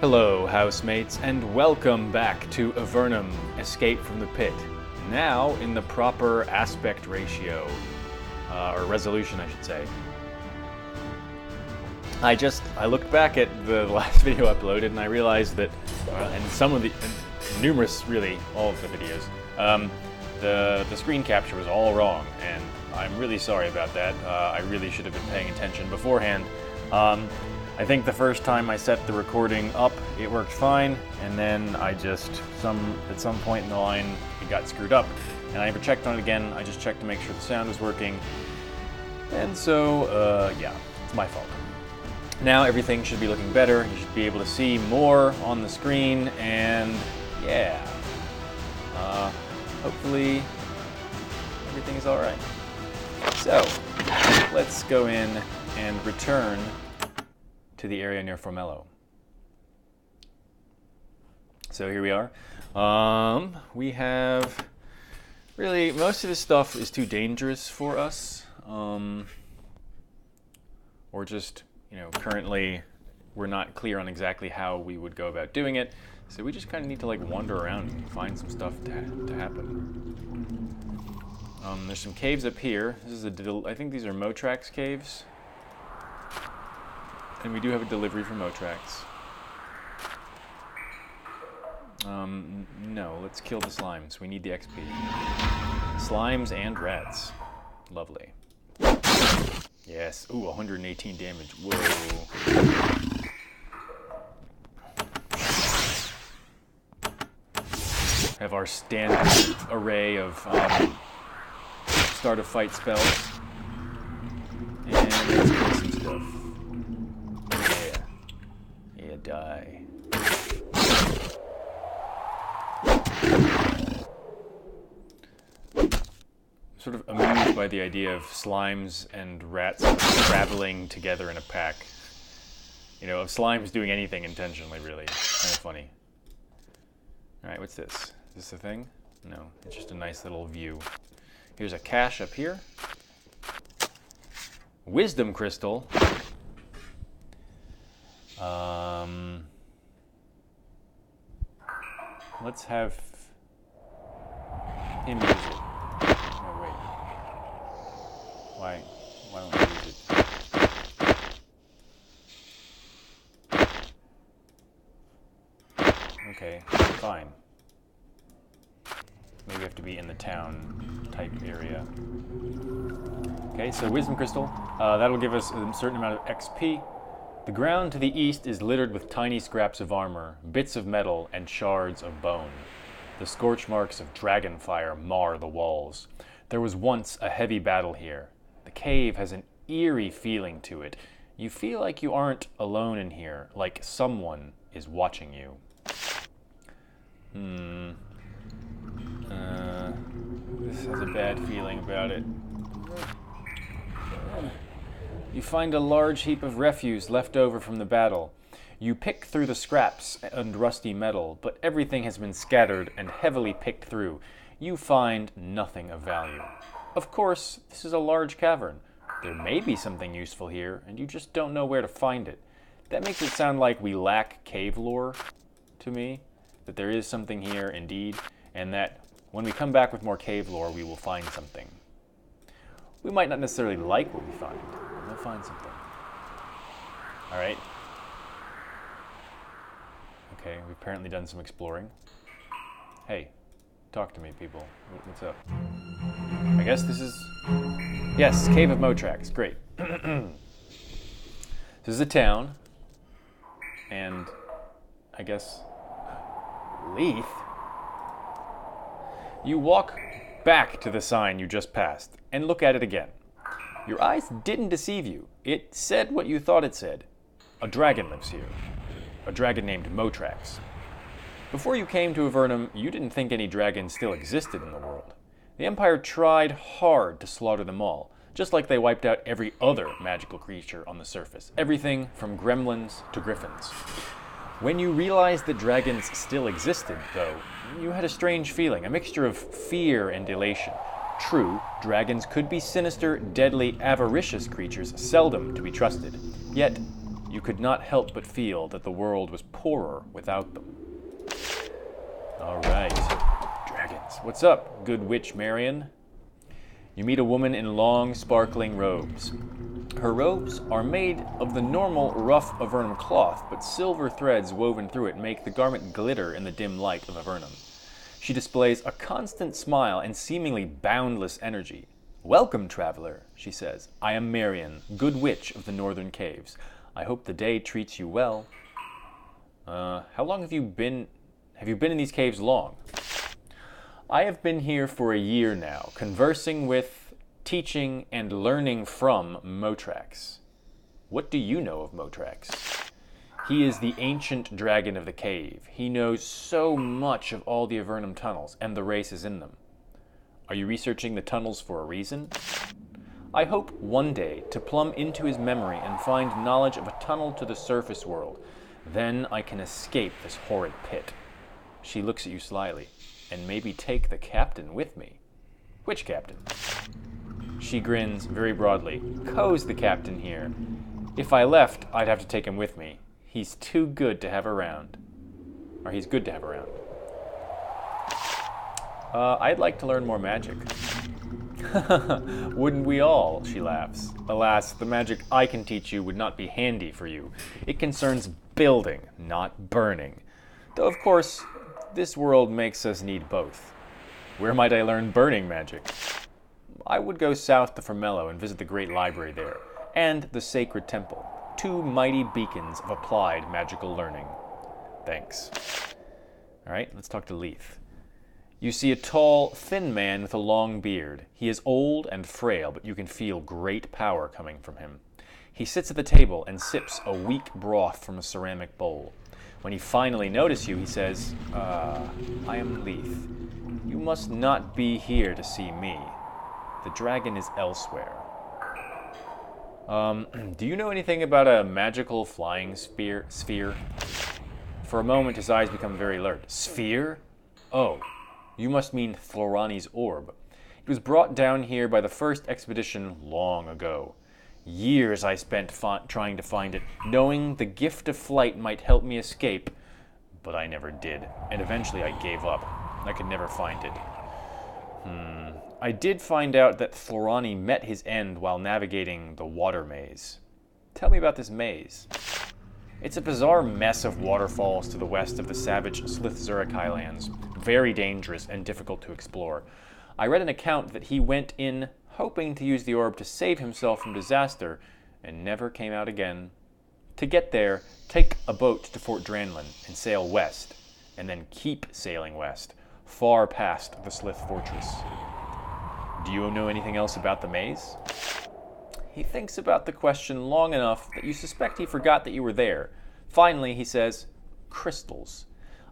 Hello, housemates, and welcome back to Avernum, Escape from the Pit. Now in the proper aspect ratio, or resolution, I should say. I looked back at the last video uploaded, and I realized that, all of the videos, the screen capture was all wrong, and I'm really sorry about that. I really should have been paying attention beforehand. I think the first time I set the recording up, it worked fine, and then at some point in the line, it got screwed up, and I never checked on it again. I just checked to make sure the sound was working, and so, yeah, it's my fault. Now everything should be looking better. You should be able to see more on the screen, and yeah, hopefully everything is all right. So, let's go in and return to the area near Phwop. So here we are. We have really most of this stuff is too dangerous for us, or just currently we're not clear on exactly how we would go about doing it. So we just kind of need to wander around and find some stuff to happen. There's some caves up here. I think these are Motrax caves. And we do have a delivery from Motrax. No, let's kill the slimes. We need the XP. Slimes and rats. Lovely. Yes. Ooh, 118 damage. Whoa. Have our standard array of start a fight spells. And let's kill some stuff. Yeah, die. Sort of amused by the idea of slimes and rats traveling together in a pack. Of slimes doing anything intentionally, really. It's kind of funny. Alright, what's this? Is this a thing? No, it's just a nice little view. Here's a cache up here. Wisdom crystal. Let's have him use it. Oh, wait. Why don't we use it? Okay, fine. Maybe we have to be in the town type area. Okay, so wisdom crystal. That'll give us a certain amount of XP. The ground to the east is littered with tiny scraps of armor, bits of metal, and shards of bone. The scorch marks of dragon fire mar the walls. There was once a heavy battle here. The cave has an eerie feeling to it. You feel like you aren't alone in here, like someone is watching you. This has a bad feeling about it. You find a large heap of refuse left over from the battle. You pick through the scraps and rusty metal, but everything has been scattered and heavily picked through. You find nothing of value. Of course, this is a large cavern. There may be something useful here, and you just don't know where to find it. That makes it sound like we lack cave lore to me, that there is something here indeed, and that when we come back with more cave lore, we will find something. We might not necessarily like what we find. We'll find something. Alright. Okay, we've apparently done some exploring. Hey, talk to me, people. What's up? I guess this is... Yes, Cave of Motrax. Great. This is a town. And I guess... Lethe? You walk back to the sign you just passed and look at it again. Your eyes didn't deceive you. It said what you thought it said. A dragon lives here. A dragon named Motrax. Before you came to Avernum, you didn't think any dragons still existed in the world. The Empire tried hard to slaughter them all, just like they wiped out every other magical creature on the surface. Everything from gremlins to griffins. When you realized that dragons still existed, though, you had a strange feeling, a mixture of fear and elation. True, dragons could be sinister, deadly, avaricious creatures, seldom to be trusted. Yet, You could not help but feel that the world was poorer without them. All right. Dragons. What's up, good witch Marion? You meet a woman in long, sparkling robes. Her robes are made of the normal rough Avernum cloth, but silver threads woven through it make the garment glitter in the dim light of Avernum. She displays a constant smile and seemingly boundless energy. Welcome, traveler, she says. I am Marion, good witch of the northern caves. I hope the day treats you well. How long have you been in these caves long? I have been here for a year now, conversing with, teaching, and learning from Motrax. What do you know of Motrax? He is the ancient dragon of the cave. He knows so much of all the Avernum tunnels and the races in them. Are you researching the tunnels for a reason? I hope one day to plumb into his memory and find knowledge of a tunnel to the surface world. Then I can escape this horrid pit. She looks at you slyly. And maybe take the captain with me. Which captain? She grins very broadly. Ko's the captain here. If I left, I'd have to take him with me. He's too good to have around. Or he's good to have around. I'd like to learn more magic. Wouldn't we all? She laughs. Alas, the magic I can teach you would not be handy for you. It concerns building, not burning. Though, of course, this world makes us need both. Where might I learn burning magic? I would go south to Formello and visit the great library there, and the sacred temple, two mighty beacons of applied magical learning. Thanks. All right, let's talk to Lethe. You see a tall, thin man with a long beard. He is old and frail, but you can feel great power coming from him. He sits at the table and sips a weak broth from a ceramic bowl. When he finally notices you, he says, I am Lethe. You must not be here to see me. The dragon is elsewhere. Do you know anything about a magical flying sphere? For a moment, his eyes become very alert. Sphere? Oh, you must mean Florani's orb. It was brought down here by the first expedition long ago. Years I spent trying to find it, knowing the gift of flight might help me escape, but I never did, and eventually I gave up. I could never find it. I did find out that Florani met his end while navigating the water maze. Tell me about this maze. It's a bizarre mess of waterfalls to the west of the savage Slith-Zurich highlands, very dangerous and difficult to explore. I read an account that he went in hoping to use the orb to save himself from disaster, and never came out again. To get there, take a boat to Fort Dranlin and sail west, and then keep sailing west, far past the Slith Fortress. Do you know anything else about the maze? He thinks about the question long enough that you suspect he forgot that you were there. Finally, he says, crystals.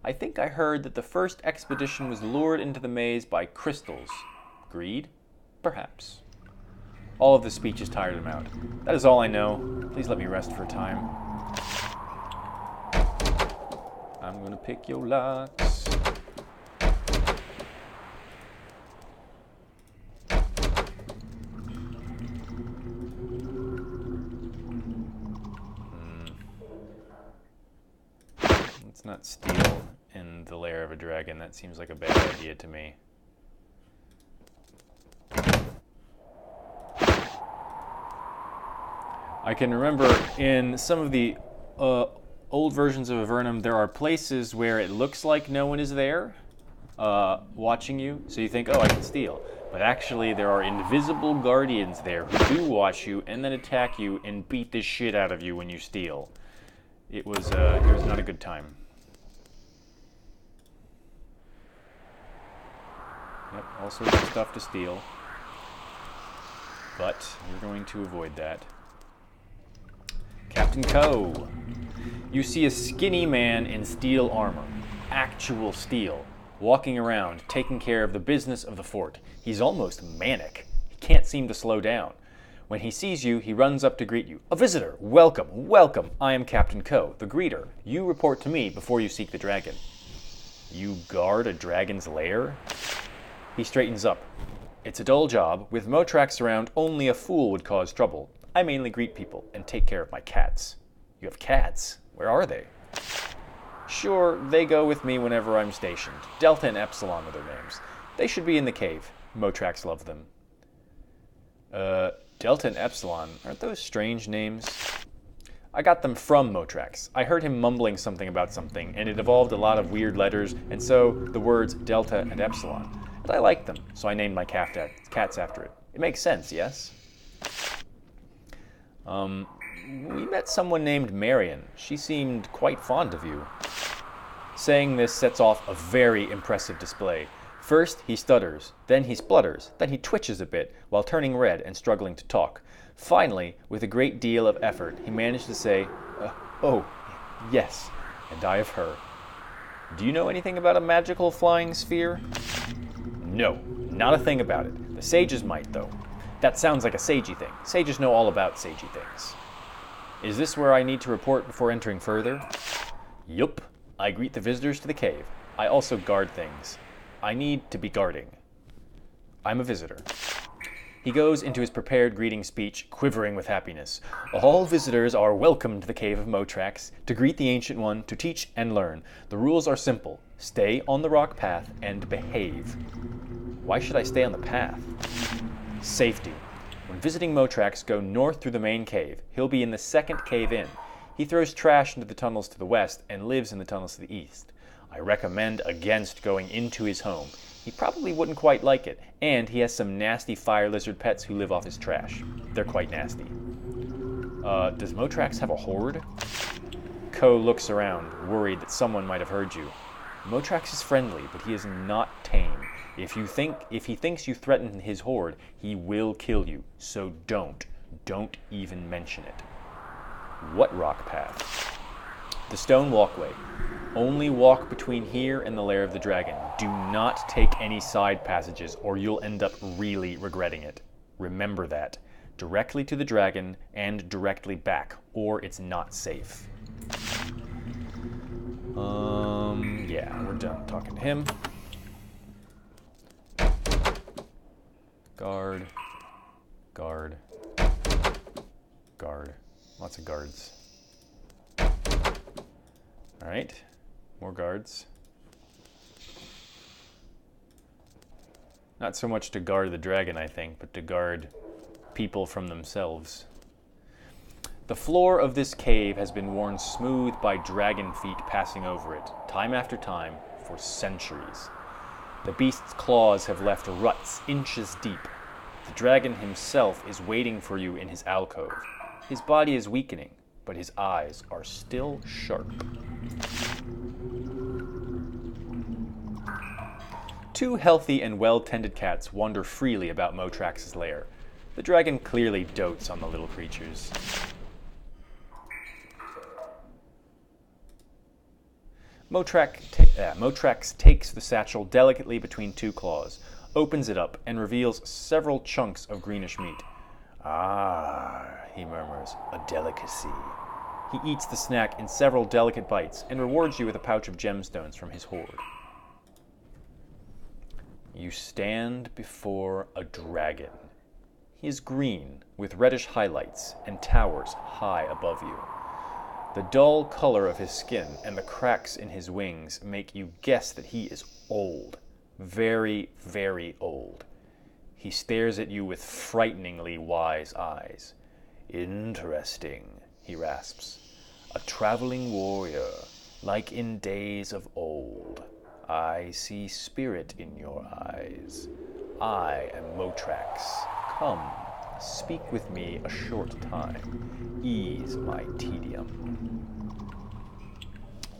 I think I heard that the first expedition was lured into the maze by crystals. Greed? Perhaps. All of the speech has tired him out. That is all I know. Please let me rest for a time. I'm gonna pick your locks. Let's not steal in the lair of a dragon. That seems like a bad idea to me. I can remember in some of the old versions of Avernum, there are places where it looks like no one is there watching you, so you think, oh, I can steal. But actually, there are invisible guardians there who do watch you and then attack you and beat the shit out of you when you steal. It was not a good time. Yep, all sorts of stuff to steal. But you're going to avoid that. Captain Ko. You see a skinny man in steel armor, actual steel, walking around, taking care of the business of the fort. He's almost manic. He can't seem to slow down. When he sees you, he runs up to greet you. A visitor! Welcome, welcome! I am Captain Ko, the greeter. You report to me before you seek the dragon. You guard a dragon's lair? He straightens up. It's a dull job. With Motrax around, only a fool would cause trouble. I mainly greet people and take care of my cats. You have cats. Where are they? Sure, they go with me whenever I'm stationed. Delta and Epsilon are their names. They should be in the cave. Motrax loved them. Delta and Epsilon, aren't those strange names? I got them from Motrax. I heard him mumbling something about something, and it evolved a lot of weird letters, and so the words Delta and Epsilon. And I liked them, so I named my cats after it. It makes sense, yes? We met someone named Marion. She seemed quite fond of you. Saying this sets off a very impressive display. First, he stutters, then he splutters, then he twitches a bit while turning red and struggling to talk. Finally, with a great deal of effort, he managed to say, oh, yes, and I have heard. Do you know anything about a magical flying sphere? No, not a thing about it. The sages might, though. That sounds like a sagey thing. Sages know all about sagey things. Is this where I need to report before entering further? Yup. I greet the visitors to the cave. I also guard things. I need to be guarding. I'm a visitor. He goes into his prepared greeting speech, quivering with happiness. All visitors are welcome to the cave of Motrax, to greet the Ancient One, to teach and learn. The rules are simple. Stay on the rock path and behave. Why should I stay on the path? Safety. When visiting Motrax, go north through the main cave. He'll be in the second cave in. He throws trash into the tunnels to the west and lives in the tunnels to the east. I recommend against going into his home. He probably wouldn't quite like it, and he has some nasty fire lizard pets who live off his trash. They're quite nasty. Does Motrax have a horde? Ko looks around, worried that someone might have heard you. Motrax is friendly, but he is not tame. If he thinks you threaten his horde, he will kill you. So don't even mention it. What rock path? The stone walkway. Only walk between here and the lair of the dragon. Do not take any side passages, or you'll end up really regretting it. Remember that. Directly to the dragon and directly back, or it's not safe. Yeah, we're done talking to him. Guard. Guard. Guard. Lots of guards. All right. More guards. Not so much to guard the dragon, I think, but to guard people from themselves. The floor of this cave has been worn smooth by dragon feet passing over it, time after time, for centuries. The beast's claws have left ruts inches deep. The dragon himself is waiting for you in his alcove. His body is weakening, but his eyes are still sharp. Two healthy and well-tended cats wander freely about Motrax's lair. The dragon clearly dotes on the little creatures. Motrax takes the satchel delicately between two claws, opens it up, and reveals several chunks of greenish meat. Ah, he murmurs, a delicacy. He eats the snack in several delicate bites and rewards you with a pouch of gemstones from his hoard. You stand before a dragon. He is green, with reddish highlights, and towers high above you. The dull color of his skin and the cracks in his wings make you guess that he is old. Very, very old. He stares at you with frighteningly wise eyes. Interesting, he rasps. A traveling warrior, like in days of old. I see spirit in your eyes. I am Motrax. Come, speak with me a short time. Ease my tedium.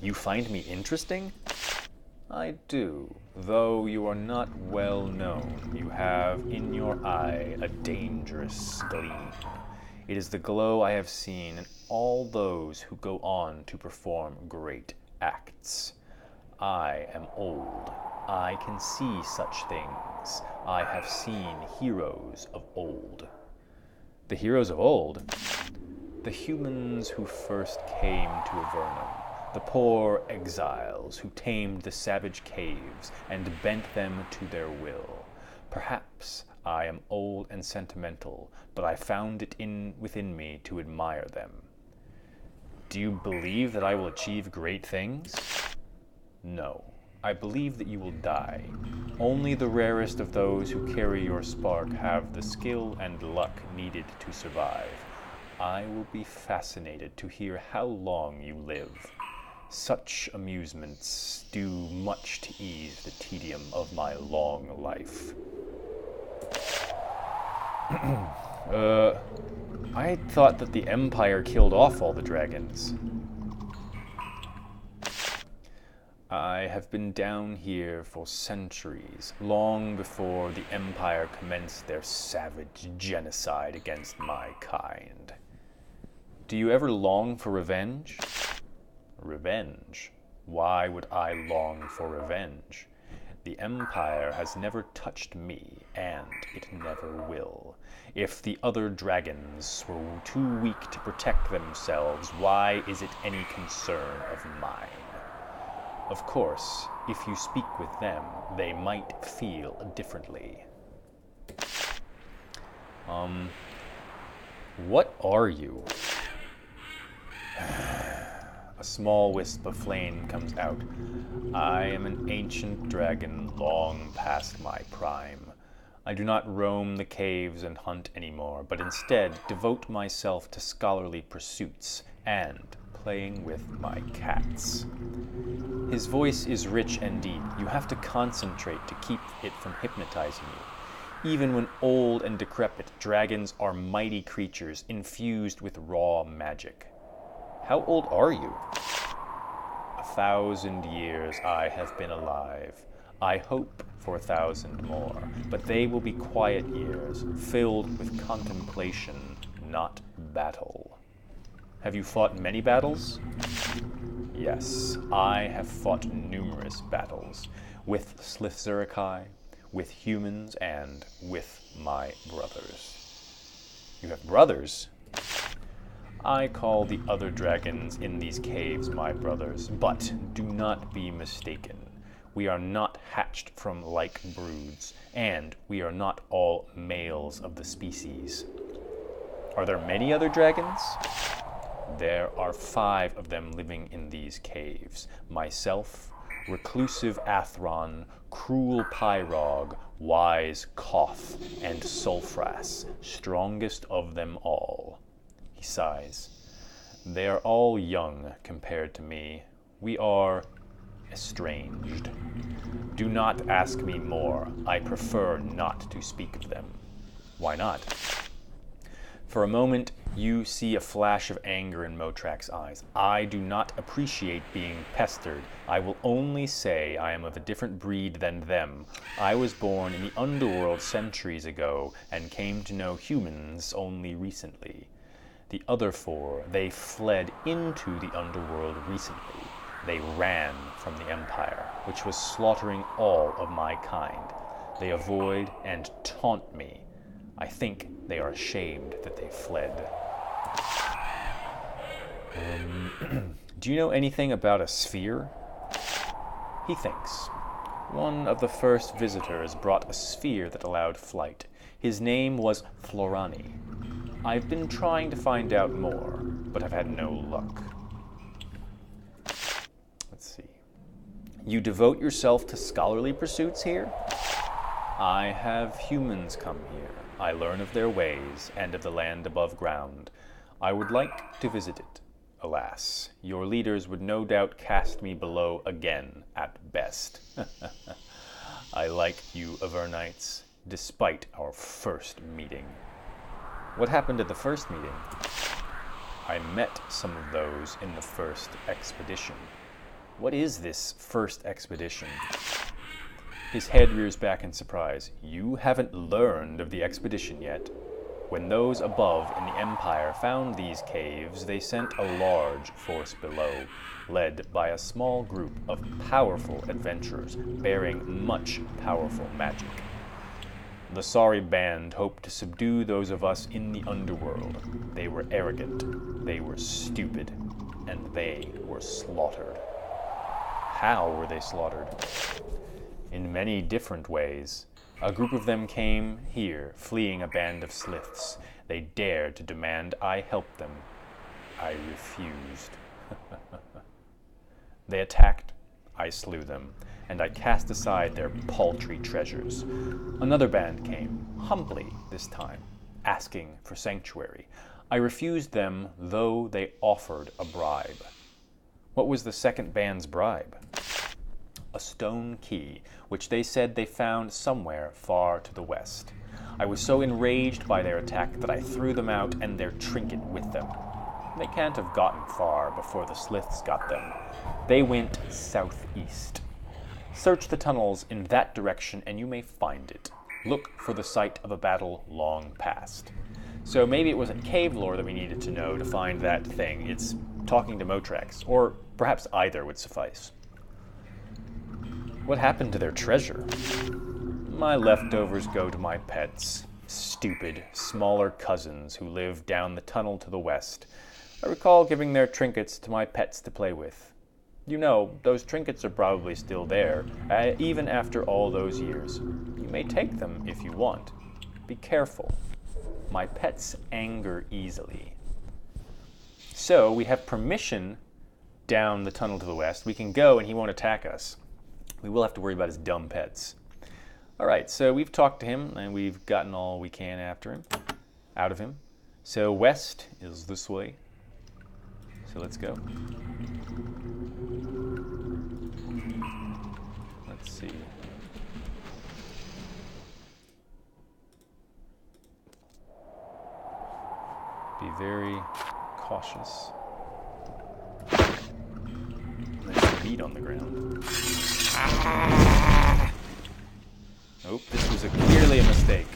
You find me interesting? I do, though you are not well known. You have in your eye a dangerous gleam. It is the glow I have seen in all those who go on to perform great acts. I am old. I can see such things. I have seen heroes of old. The heroes of old? The humans who first came to Avernum. The poor exiles who tamed the savage caves and bent them to their will. Perhaps I am old and sentimental, but I found it within me to admire them. Do you believe that I will achieve great things? No. I believe that you will die. Only the rarest of those who carry your spark have the skill and luck needed to survive. I will be fascinated to hear how long you live. Such amusements do much to ease the tedium of my long life. I thought that the Empire killed off all the dragons. I have been down here for centuries, long before the Empire commenced their savage genocide against my kind. Do you ever long for revenge? Revenge? Why would I long for revenge? The Empire has never touched me, and it never will. If the other dragons were too weak to protect themselves, why is it any concern of mine? Of course, if you speak with them, they might feel differently. What are you? A small wisp of flame comes out. I am an ancient dragon long past my prime. I do not roam the caves and hunt anymore, but instead devote myself to scholarly pursuits and playing with my cats. His voice is rich and deep. You have to concentrate to keep it from hypnotizing you. Even when old and decrepit, dragons are mighty creatures infused with raw magic. How old are you? 1,000 years I have been alive. I hope for 1,000 more, but they will be quiet years, filled with contemplation, not battle. Have you fought many battles? Yes, I have fought numerous battles, with Slithzurikai, with humans, and with my brothers. You have brothers? I call the other dragons in these caves my brothers, but do not be mistaken. We are not hatched from like broods, and we are not all males of the species. Are there many other dragons? There are 5 of them living in these caves. Myself, reclusive Athron, cruel Pyrog, wise Koth, and Sulfras, strongest of them all. He sighs. They are all young compared to me. We are estranged. Do not ask me more. I prefer not to speak of them. Why not? For a moment, you see a flash of anger in Motrax's eyes. I do not appreciate being pestered. I will only say I am of a different breed than them. I was born in the underworld centuries ago and came to know humans only recently. The other 4, they fled into the underworld recently. They ran from the Empire, which was slaughtering all of my kind. They avoid and taunt me. I think they are ashamed that they fled. Do you know anything about a sphere? He thinks. One of the first visitors brought a sphere that allowed flight. His name was Florani. I've been trying to find out more, but I've had no luck. Let's see. You devote yourself to scholarly pursuits here? I have humans come here. I learn of their ways and of the land above ground. I would like to visit it. Alas, your leaders would no doubt cast me below again, at best. I like you, Avernites, despite our first meeting. What happened at the first meeting? I met some of those in the first expedition. What is this first expedition? His head rears back in surprise. You haven't learned of the expedition yet. When those above in the Empire found these caves, they sent a large force below, led by a small group of powerful adventurers bearing much powerful magic. The sorry band hoped to subdue those of us in the underworld. They were arrogant, they were stupid, and they were slaughtered. How were they slaughtered? In many different ways. A group of them came here, fleeing a band of sliths. They dared to demand I help them. I refused. They attacked, I slew them, and I cast aside their paltry treasures. Another band came, humbly this time, asking for sanctuary. I refused them, though they offered a bribe. What was the second band's bribe? A stone key, which they said they found somewhere far to the west. I was so enraged by their attack that I threw them out and their trinket with them. They can't have gotten far before the sliths got them. They went southeast. Search the tunnels in that direction and you may find it. Look for the site of a battle long past. So maybe it wasn't cave lore that we needed to know to find that thing. It's talking to Motrax, or perhaps either would suffice. What happened to their treasure? My leftovers go to my pets. Stupid, smaller cousins who live down the tunnel to the west. I recall giving their trinkets to my pets to play with. You know, those trinkets are probably still there, even after all those years. You may take them if you want. Be careful. My pets anger easily. So, we have permission down the tunnel to the west. We can go and he won't attack us. We will have to worry about his dumb pets. Alright, so we've talked to him and we've gotten all we can out of him. So west is this way. So let's go. Let's see. Be very cautious. There's meat on the ground. Nope, this was clearly a mistake.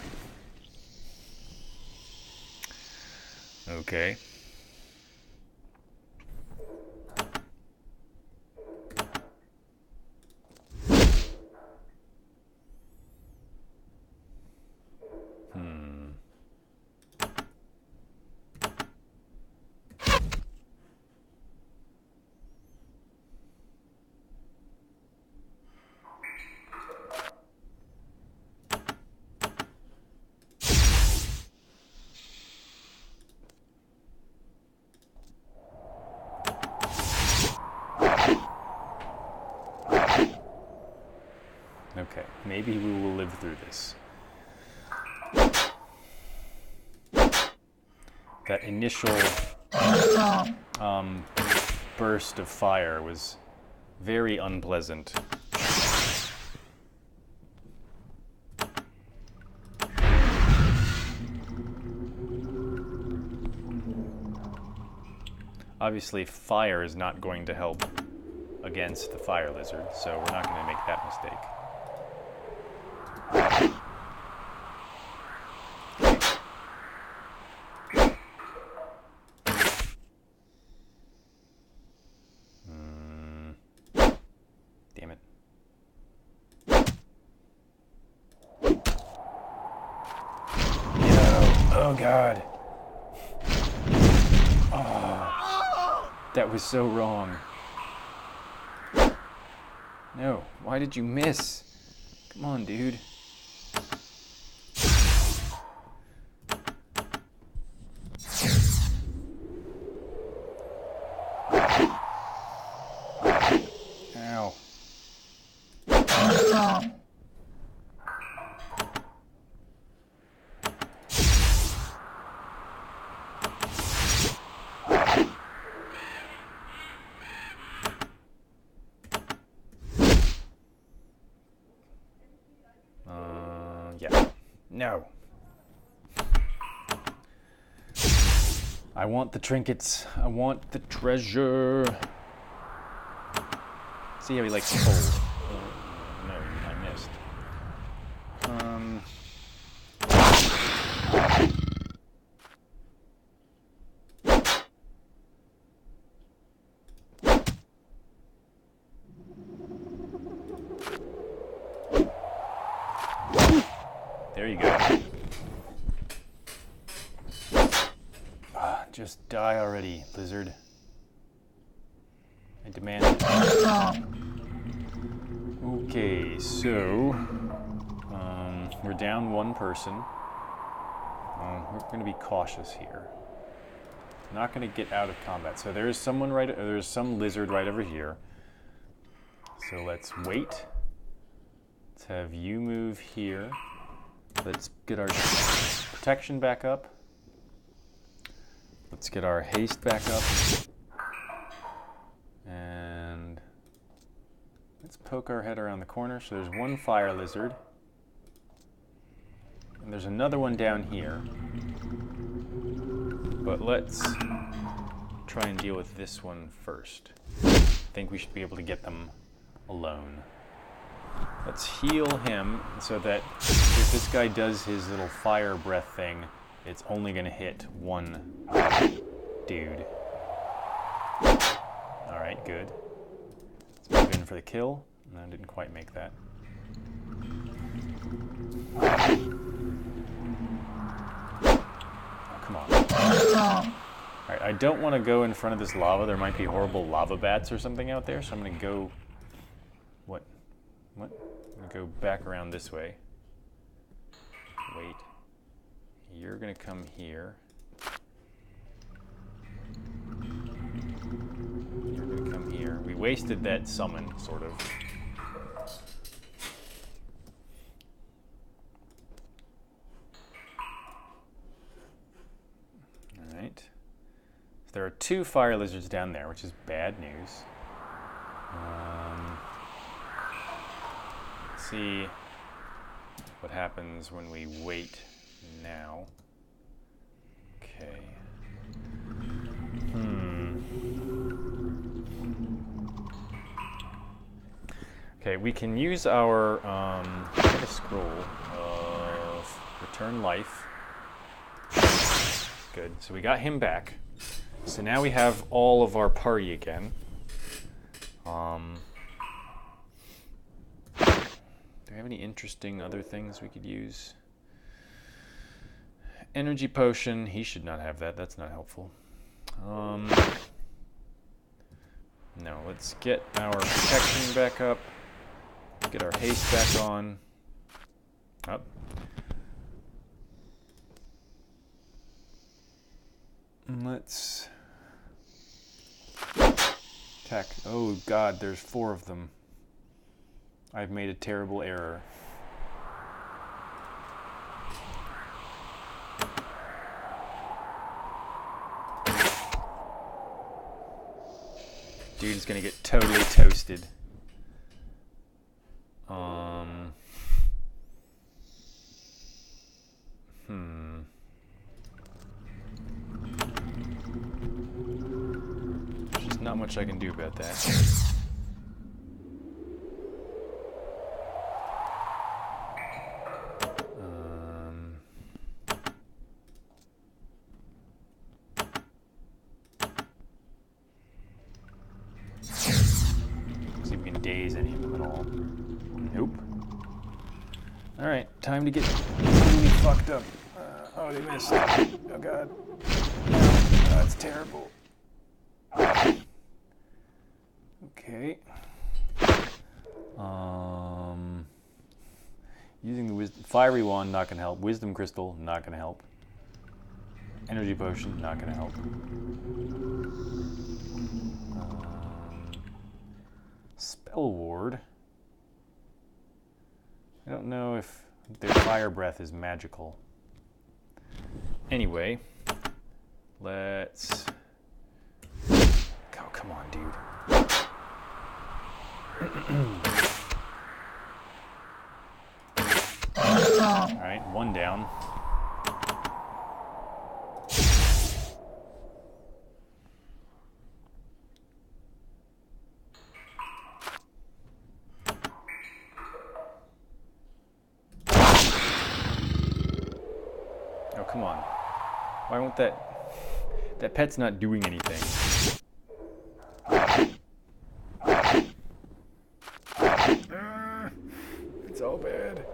Okay. Okay, maybe we will live through this. That initial burst of fire was very unpleasant. Obviously, fire is not going to help against the fire lizard, so we're not going to make that mistake. Damn it. No. Oh God. Oh, that was so wrong. No, why did you miss? Come on, dude. Ow. Yeah. No. I want the trinkets. I want the treasure. See how he likes cold. No, I missed. There you go. Just die already, lizard. I demand it. Okay, so we're down one person. We're going to be cautious here. Not going to get out of combat. So there's someone right. There's some lizard right over here. So let's wait. Let's have you move here. Let's get our protection back up. Let's get our haste back up. And let's poke our head around the corner. So there's one fire lizard. And there's another one down here. But let's try and deal with this one first. I think we should be able to get them alone. Let's heal him so that if this guy does his little fire breath thing, it's only going to hit one dude. Alright, good. Let's move in for the kill. No, I didn't quite make that. Come on. Alright, I don't want to go in front of this lava. There might be horrible lava bats or something out there, so I'm going to go... What? I'm going to go back around this way. Wait. You're going to come here. You're going to come here. We wasted that summon, sort of. Alright. There are 2 fire lizards down there, which is bad news. Let's see what happens when we wait now. Okay. Okay, we can use our get a scroll of return life. Good. So we got him back. So now we have all of our party again. Do we have any interesting other things we could use? Energy potion. He should not have that. That's not helpful. No, let's get our protection back up. Get our haste back on. Up. And let's attack. Oh god, there's 4 of them. I've made a terrible error. Dude's gonna get totally toasted. There's just not much I can do about that. See if we can daze any of them at all. Nope. Alright, time to get really fucked up. Oh, they missed. Oh god. Oh, that's terrible. Okay. Using the fiery wand, not gonna help. Wisdom crystal, not gonna help. Energy potion, not gonna help. Spell ward. I don't know if their fire breath is magical. Anyway, let's... Oh, come on, dude. Alright, 1 down. Oh, come on. Why won't that... That pet's not doing anything. It's all bad.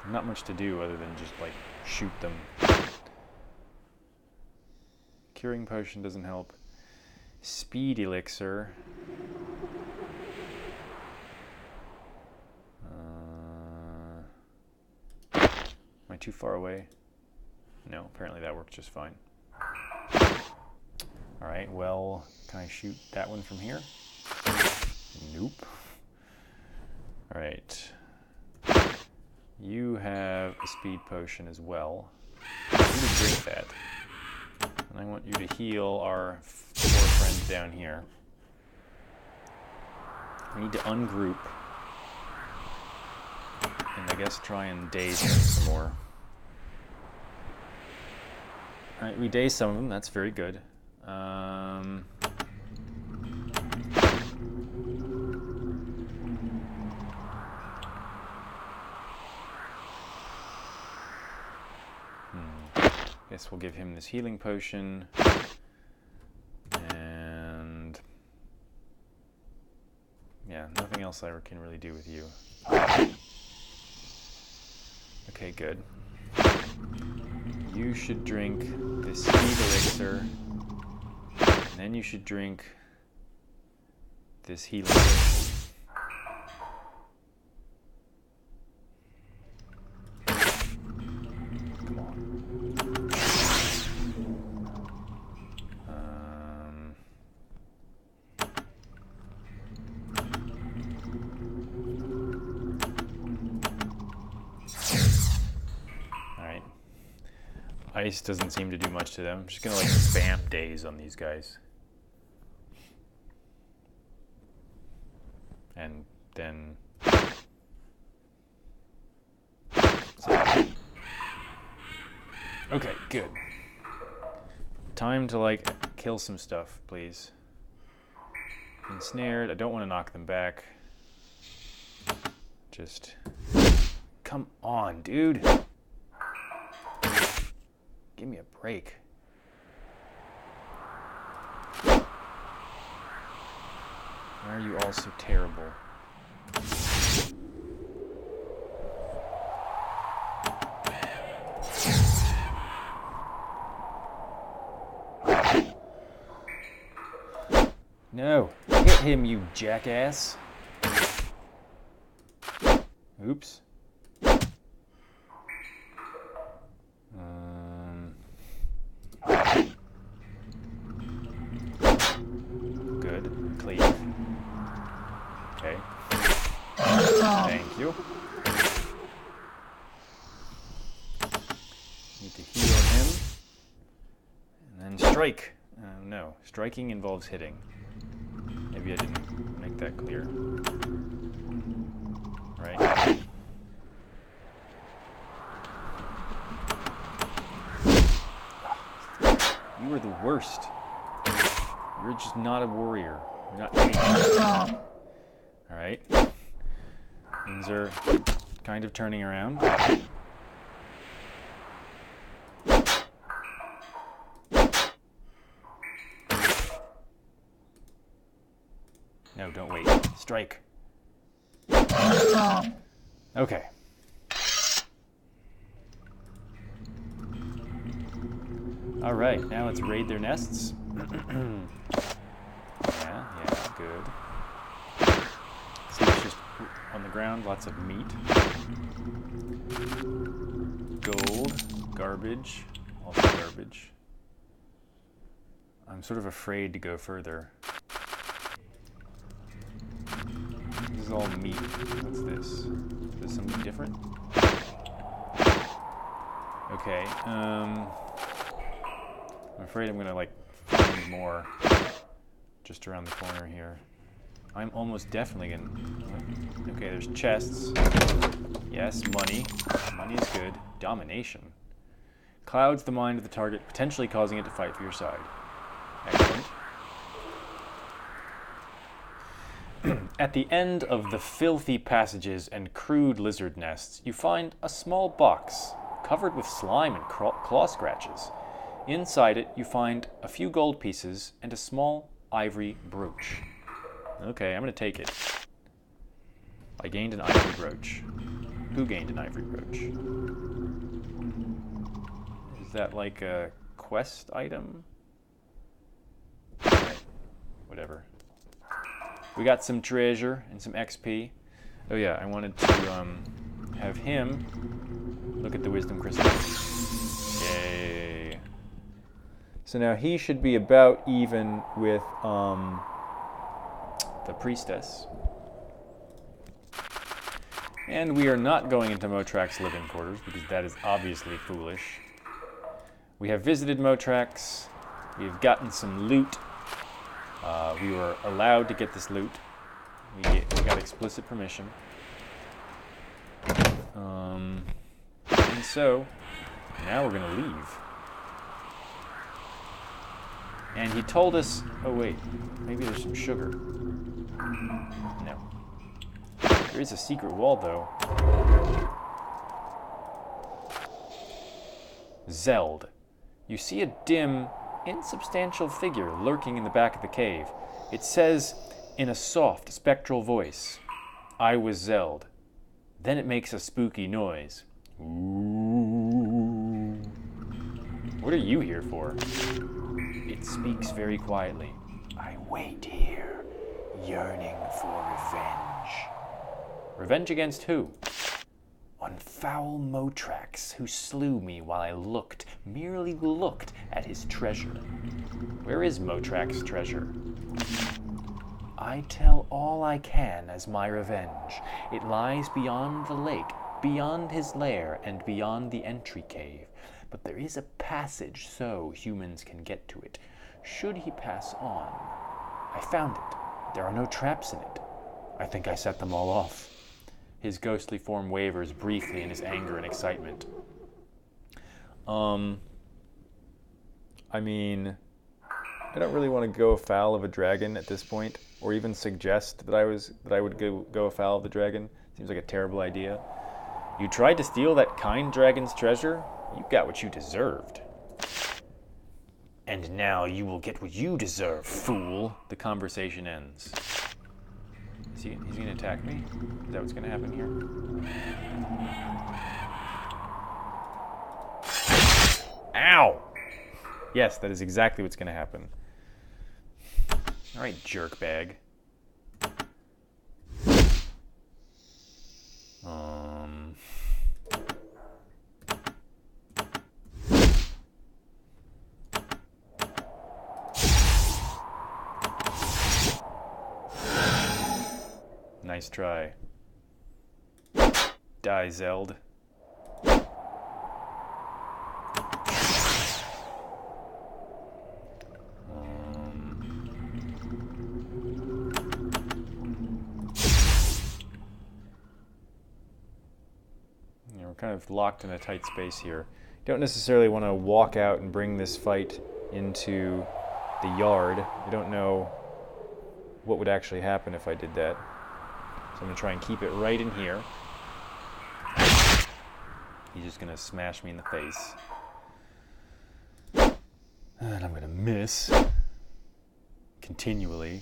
Not much to do other than just, like, shoot them. Curing potion doesn't help. Speed elixir. too far away? No, apparently that works just fine. Alright, well, can I shoot that one from here? Nope. Alright. You have a speed potion as well. I'm going to drink that. And I want you to heal our 4 friends down here. We need to ungroup. And I guess try and daze them some more. Alright, we dazed some of them, that's very good. Guess we'll give him this healing potion. And yeah, nothing else I can really do with you. Okay, good. You should drink this seed elixir, and then you should drink this healing potion. Come on. Ice doesn't seem to do much to them. I'm just gonna like spam daze on these guys. And then... Okay, good. Time to like kill some stuff, please. Ensnared, I don't want to knock them back. Just... Come on, dude! Give me a break. Why are you all so terrible? No, hit him, you jackass. Oops. Good. Cleave. Okay. Thank you. Need to heal him. And then strike. No, striking involves hitting. Maybe I didn't make that clear. Right. You are the worst. You're just not a warrior. You're not anything. Alright. Things are kind of turning around. No, don't wait. Strike. Okay. Alright, now let's raid their nests. Yeah, good. See, it's just on the ground, lots of meat. Gold, garbage, also garbage. I'm sort of afraid to go further. This is all meat. What's this? Is this something different? Okay, I'm afraid I'm gonna like find more just around the corner here. I'm almost definitely gonna... Okay, there's chests. Yes, money. Money is good. Domination. Clouds the mind of the target, potentially causing it to fight for your side. Excellent. At the end of the filthy passages and crude lizard nests, you find a small box covered with slime and claw scratches. Inside it, you find a few gold pieces and a small ivory brooch. Okay, I'm going to take it. I gained an ivory brooch. Who gained an ivory brooch? Is that like a quest item? Okay, whatever. We got some treasure and some XP. Oh yeah, I wanted to have him Look at the wisdom crystal. Yay. So now he should be about even with the priestess. And we are not going into Motrax's living quarters because that is obviously foolish. We have visited Motrax. We have gotten some loot. We were allowed to get this loot. We got explicit permission. And so, now we're going to leave. And he told us, oh wait, maybe there's some sugar. No. There is a secret wall though. Zeld. You see a dim, insubstantial figure lurking in the back of the cave. It says, in a soft, spectral voice, I was Zeld. Then it makes a spooky noise. Ooh. What are you here for? It speaks very quietly. I wait here, yearning for revenge. Revenge against who? On foul Motrax, who slew me while I merely looked at his treasure. Where is Motrax's treasure? I tell all I can as my revenge. It lies beyond the lake, beyond his lair, and beyond the entry cave. But there is a passage so humans can get to it, should he pass on. I found it. There are no traps in it. I think I set them all off. His ghostly form wavers briefly in his anger and excitement. I mean, I don't really want to go afoul of a dragon at this point, or even suggest that I would go afoul of the dragon. Seems like a terrible idea. You tried to steal that kind dragon's treasure? You got what you deserved. And now you will get what you deserve, fool. The conversation ends. He's going to attack me? Is that what's going to happen here? Ow! Yes, that is exactly what's going to happen. All right, jerkbag. Nice try. Die, Zeld. We're kind of locked in a tight space here. Don't necessarily want to walk out and bring this fight into the yard. I don't know what would actually happen if I did that. So I'm going to try and keep it right in here. He's just going to smash me in the face. And I'm going to miss. Continually.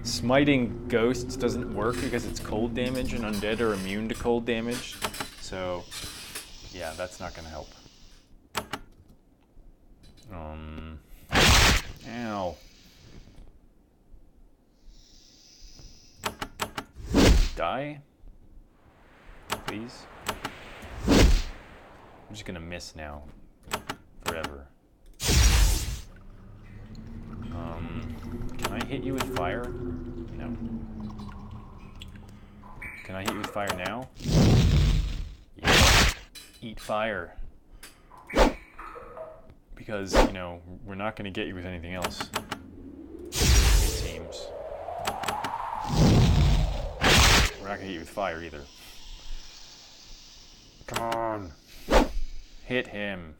Smiting ghosts doesn't work because it's cold damage, and undead are immune to cold damage. So, yeah, that's not going to help. Ow. Die? Please? I'm just gonna miss now. Forever. Can I hit you with fire? No. Can I hit you with fire now? Yeah. Eat fire. Because, you know, we're not going to get you with anything else, it seems. We're not going to hit you with fire either. Come on. Hit him.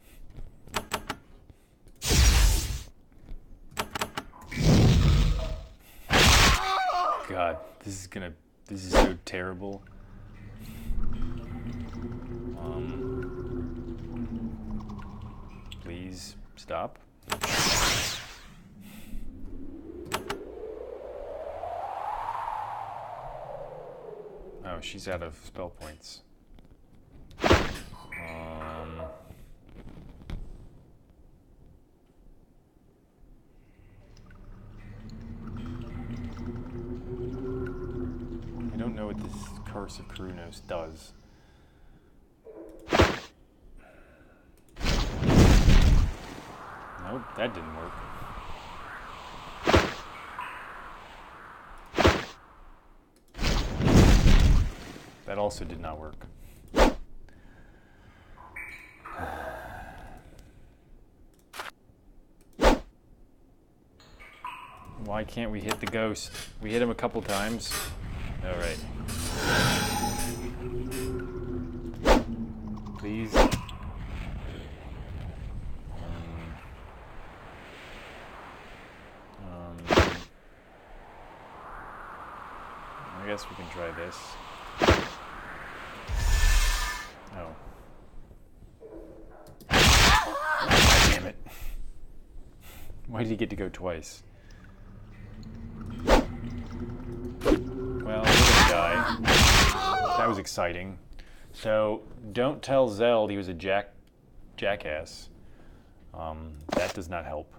God, this is so terrible. Please stop. Oh, she's out of spell points. I don't know what this Curse of Kurunos does. Nope, that didn't work. That also did not work. Why can't we hit the ghost? We hit him a couple times. All right. Please. I guess we can try this. Oh. Damn it. Why did he get to go twice? Well, we're gonna die. That was exciting. So, don't tell Zeld he was a jackass. That does not help.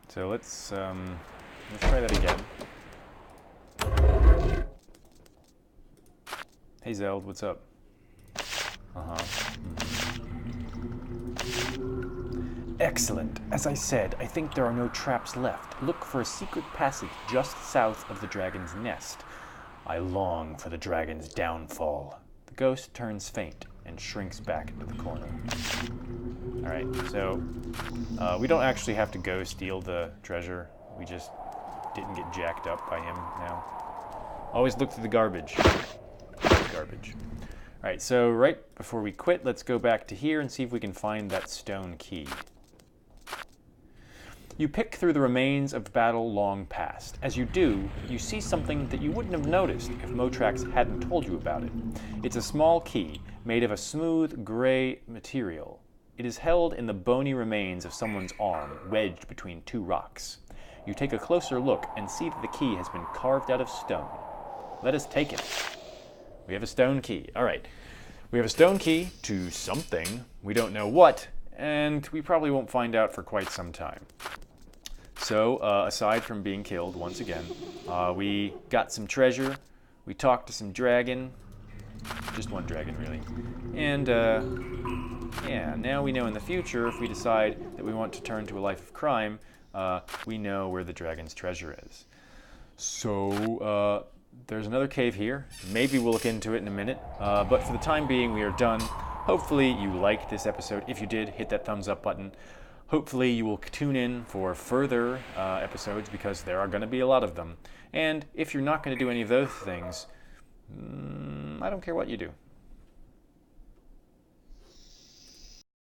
So let's try that again. Hey Zeld, what's up? Excellent. As I said, I think there are no traps left. Look for a secret passage just south of the dragon's nest. I long for the dragon's downfall. The ghost turns faint and shrinks back into the corner. Alright, so we don't actually have to go steal the treasure. We just didn't get jacked up by him now. Always look through the garbage. Garbage. Alright, so right before we quit, let's go back to here and see if we can find that stone key. You pick through the remains of battle long past. As you do, you see something that you wouldn't have noticed if Motrax hadn't told you about it. It's a small key made of a smooth gray material. It is held in the bony remains of someone's arm, wedged between two rocks. You take a closer look and see that the key has been carved out of stone. Let us take it. We have a stone key. All right. We have a stone key to something. We don't know what, and we probably won't find out for quite some time. So, aside from being killed once again, we got some treasure. We talked to some dragon. Just one dragon, really. And, yeah, now we know in the future, if we decide that we want to turn to a life of crime, we know where the dragon's treasure is. So, there's another cave here. Maybe we'll look into it in a minute. But for the time being, we are done. Hopefully you liked this episode. If you did, hit that thumbs up button. Hopefully you will tune in for further episodes, because there are going to be a lot of them. And if you're not going to do any of those things, I don't care what you do.